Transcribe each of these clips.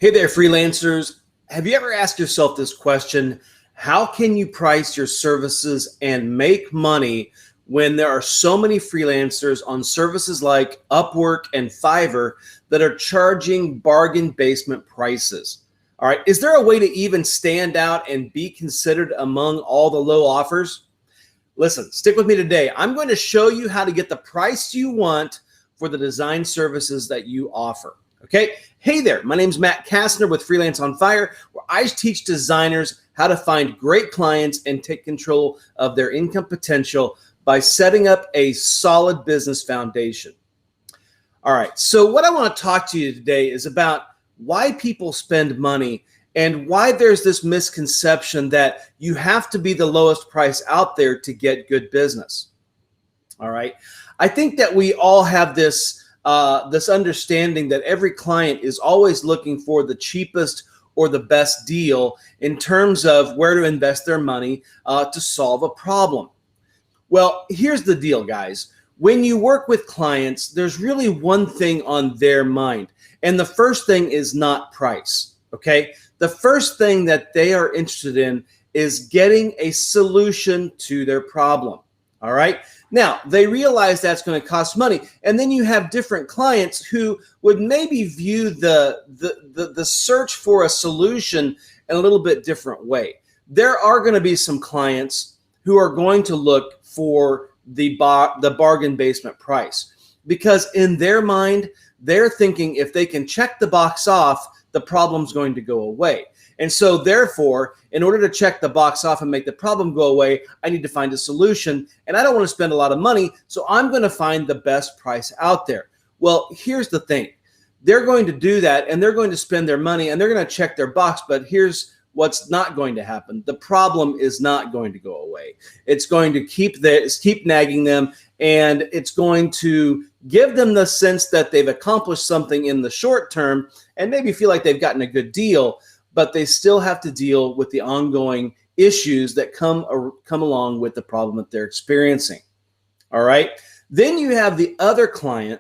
Hey there, freelancers. Have you ever asked yourself this question? How can you price your services and make money when there are so many freelancers on services like Upwork and Fiverr that are charging bargain basement prices? All right, is there a way to even stand out and be considered among all the low offers? Listen, stick with me today. I'm going to show you how to get the price you want for the design services that you offer. Okay. Hey there. My name's Matt Casner with Freelance on Fire, where I teach designers how to find great clients and take control of their income potential by setting up a solid business foundation. All right. So what I want to talk to you today is about why people spend money and why there's this misconception that you have to be the lowest price out there to get good business. All right. I think that we all have this understanding that every client is always looking for the cheapest or the best deal in terms of where to invest their money to solve a problem. Well, here's the deal, guys. When you work with clients, there's really one thing on their mind. And the first thing is not price, okay? The first thing that they are interested in is getting a solution to their problem, all right? Now, they realize that's going to cost money. And then you have different clients who would maybe view the search for a solution in a little bit different way. There are going to be some clients who are going to look for the bargain basement price, because in their mind, they're thinking if they can check the box off, the problem's going to go away. And so therefore, in order to check the box off and make the problem go away, I need to find a solution, and I don't want to spend a lot of money, so I'm going to find the best price out there. Well, here's the thing. They're going to do that, and they're going to spend their money, and they're going to check their box, but here's what's not going to happen. The problem is not going to go away. It's going to keep nagging them, and it's going to give them the sense that they've accomplished something in the short term and maybe feel like they've gotten a good deal, but they still have to deal with the ongoing issues that come along with the problem that they're experiencing. All right. Then you have the other client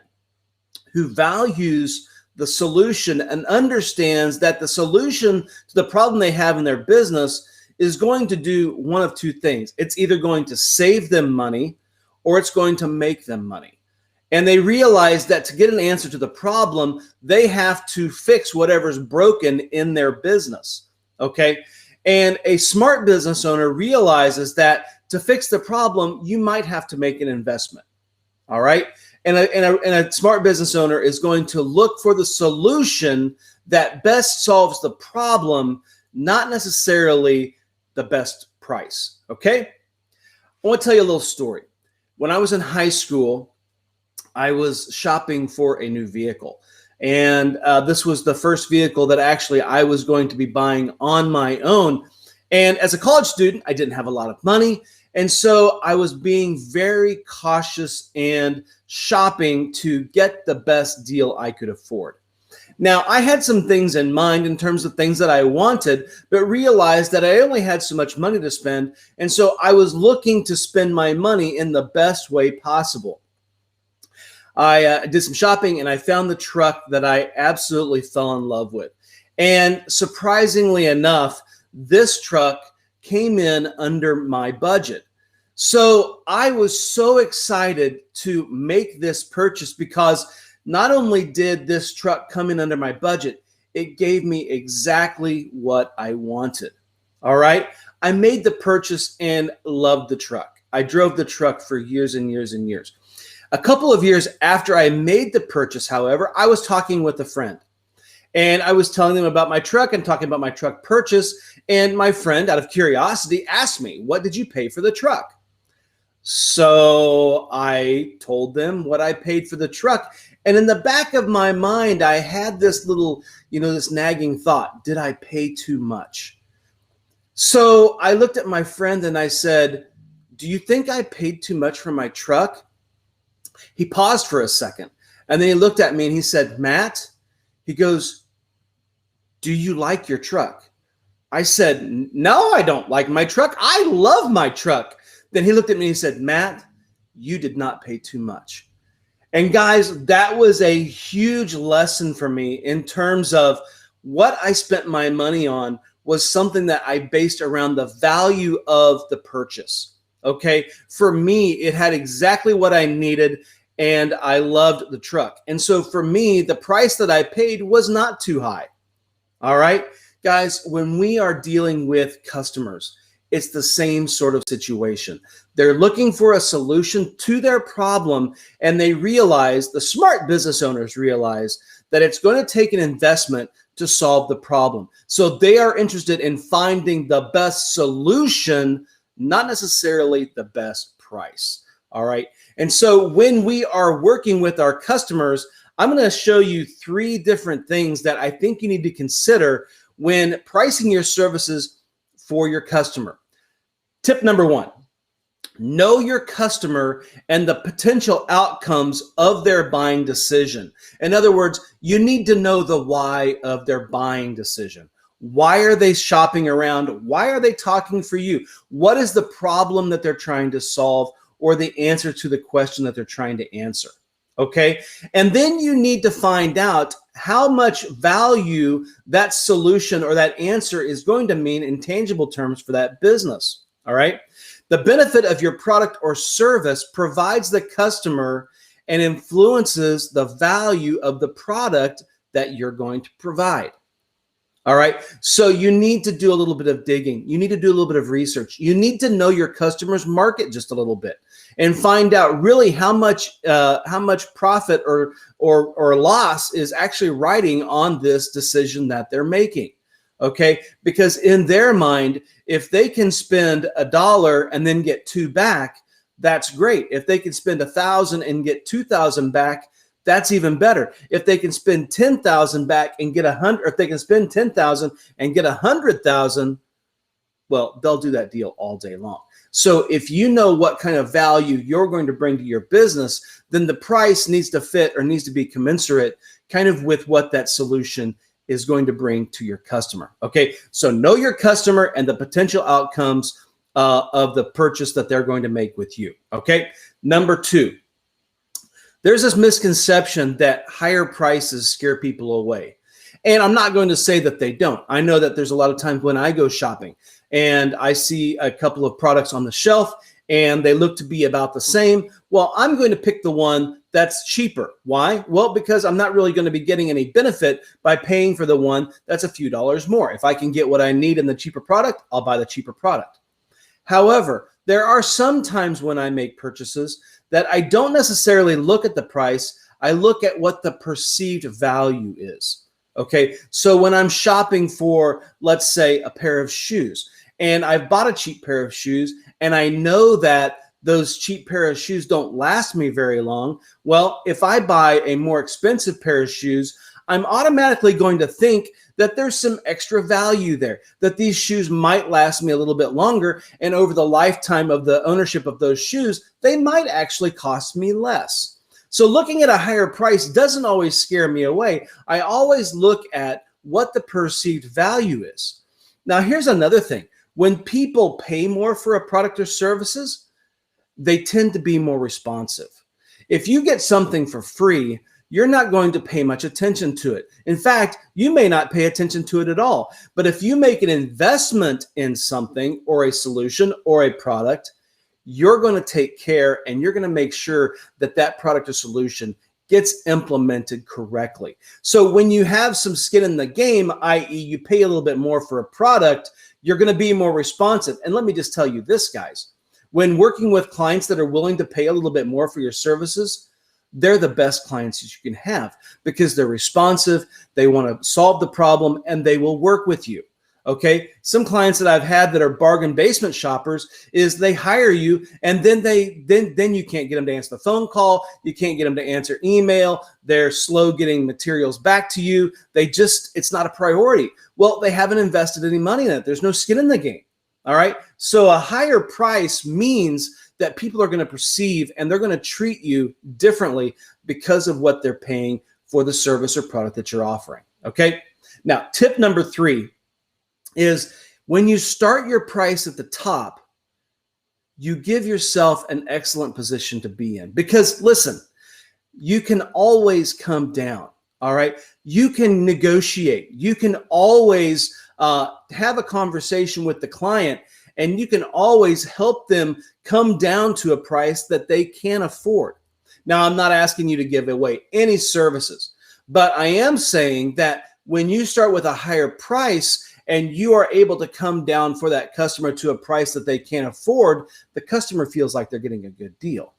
who values the solution and understands that the solution to the problem they have in their business is going to do one of two things. It's either going to save them money or it's going to make them money. And they realize that to get an answer to the problem, they have to fix whatever's broken in their business, okay? And a smart business owner realizes that to fix the problem, you might have to make an investment, all right? And a smart business owner is going to look for the solution that best solves the problem, not necessarily the best price, okay? I want to tell you a little story. When I was in high school, I was shopping for a new vehicle. And this was the first vehicle that actually I was going to be buying on my own. And as a college student, I didn't have a lot of money. And so I was being very cautious and shopping to get the best deal I could afford. Now, I had some things in mind in terms of things that I wanted, but realized that I only had so much money to spend. And so I was looking to spend my money in the best way possible. I did some shopping and I found the truck that I absolutely fell in love with. And surprisingly enough, this truck came in under my budget. So I was so excited to make this purchase because not only did this truck come in under my budget, it gave me exactly what I wanted. All right. I made the purchase and loved the truck. I drove the truck for years and years and years. A couple of years after I made the purchase, however, I was talking with a friend and I was telling them about my truck and talking about my truck purchase. And my friend, out of curiosity, asked me, "What did you pay for the truck?" So I told them what I paid for the truck. And in the back of my mind, I had this little, this nagging thought, did I pay too much? So I looked at my friend and I said, "Do you think I paid too much for my truck?" He paused for a second and then he looked at me and he said, "Matt," he goes, "do you like your truck?" I said, "No, I don't like my truck. I love my truck." Then he looked at me and he said, "Matt, you did not pay too much." And guys, that was a huge lesson for me in terms of what I spent my money on was something that I based around the value of the purchase. Okay. For me, it had exactly what I needed and I loved the truck. And so for me, the price that I paid was not too high. All right, guys, when we are dealing with customers, it's the same sort of situation. They're looking for a solution to their problem, and they realize, the smart business owners realize, that it's going to take an investment to solve the problem. So they are interested in finding the best solution, not necessarily the best price. All right. And so when we are working with our customers, I'm going to show you 3 different things that I think you need to consider when pricing your services for your customer. Tip number 1, know your customer and the potential outcomes of their buying decision. In other words, you need to know the why of their buying decision. Why are they shopping around? Why are they talking for you? What is the problem that they're trying to solve, or the answer to the question that they're trying to answer? Okay. And then you need to find out how much value that solution or that answer is going to mean in tangible terms for that business. All right. The benefit of your product or service provides the customer and influences the value of the product that you're going to provide. All right. So you need to do a little bit of digging. You need to do a little bit of research. You need to know your customer's market just a little bit and find out really how much profit or loss is actually riding on this decision that they're making. Okay. Because in their mind, if they can spend $1 and then get 2 back, that's great. If they can spend 1,000 and get 2,000 back, that's even better. If they can spend 10,000 back and get 100, or if they can spend 10,000 and get 100,000, well, they'll do that deal all day long. So if you know what kind of value you're going to bring to your business, then the price needs to fit or needs to be commensurate kind of with what that solution is going to bring to your customer. Okay, so know your customer and the potential outcomes of the purchase that they're going to make with you. Okay, number 2. There's this misconception that higher prices scare people away. And I'm not going to say that they don't. I know that there's a lot of times when I go shopping and I see a couple of products on the shelf and they look to be about the same. Well, I'm going to pick the one that's cheaper. Why? Well, because I'm not really going to be getting any benefit by paying for the one that's a few dollars more. If I can get what I need in the cheaper product, I'll buy the cheaper product. However, there are some times when I make purchases that I don't necessarily look at the price. I look at what the perceived value is. Okay, so when I'm shopping for, let's say, a pair of shoes, and I've bought a cheap pair of shoes, and I know that those cheap pair of shoes don't last me very long. Well, if I buy a more expensive pair of shoes, I'm automatically going to think that there's some extra value there, that these shoes might last me a little bit longer, and over the lifetime of the ownership of those shoes, they might actually cost me less. So looking at a higher price doesn't always scare me away. I always look at what the perceived value is. Now, here's another thing. When people pay more for a product or services, they tend to be more responsive. If you get something for free, you're not going to pay much attention to it. In fact, you may not pay attention to it at all. But if you make an investment in something or a solution or a product, you're going to take care and you're going to make sure that that product or solution gets implemented correctly. So when you have some skin in the game, i.e. you pay a little bit more for a product, you're going to be more responsive. And let me just tell you this, guys, when working with clients that are willing to pay a little bit more for your services, they're the best clients that you can have because they're responsive, they want to solve the problem, and they will work with you. Okay, some clients that I've had that are bargain basement shoppers is they hire you and then you can't get them to answer the phone call, you can't get them to answer email, they're slow getting materials back to you, it's not a priority. Well, they haven't invested any money in it. There's no skin in the game. All right, so a higher price means that people are going to perceive and they're going to treat you differently because of what they're paying for the service or product that you're offering. Okay, now tip number 3 is when you start your price at the top, you give yourself an excellent position to be in. Because listen, you can always come down. All right. You can negotiate. You can always have a conversation with the client, and you can always help them come down to a price that they can afford. Now, I'm not asking you to give away any services, but I am saying that when you start with a higher price and you are able to come down for that customer to a price that they can't afford, the customer feels like they're getting a good deal.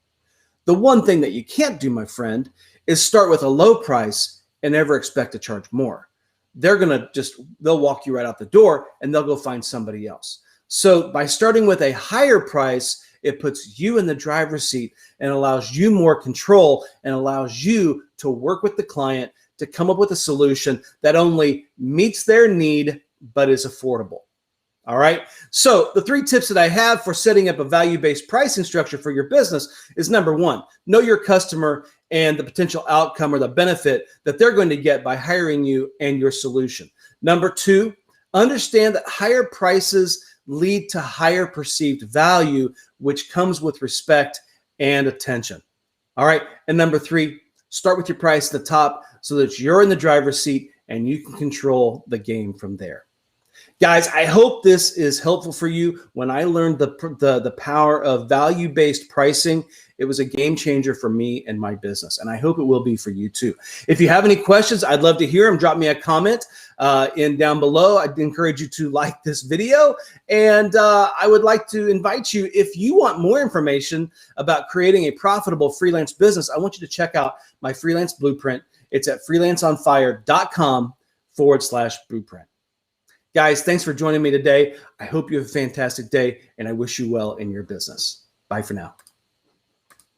The one thing that you can't do, my friend, is start with a low price and never expect to charge more. They'll walk you right out the door and they'll go find somebody else. So by starting with a higher price, it puts you in the driver's seat and allows you more control and allows you to work with the client to come up with a solution that only meets their need but is affordable. All right. So the 3 tips that I have for setting up a value-based pricing structure for your business is number 1, know your customer and the potential outcome or the benefit that they're going to get by hiring you and your solution. Number 2, understand that higher prices lead to higher perceived value, which comes with respect and attention. All right. And number 3, start with your price at the top so that you're in the driver's seat and you can control the game from there. Guys, I hope this is helpful for you. When I learned the power of value-based pricing, it was a game changer for me and my business, and I hope it will be for you too. If you have any questions, I'd love to hear them. Drop me a comment down below. I'd encourage you to like this video, and I would like to invite you, if you want more information about creating a profitable freelance business, I want you to check out my freelance blueprint. It's at freelanceonfire.com/blueprint. Guys, thanks for joining me today. I hope you have a fantastic day, and I wish you well in your business. Bye for now.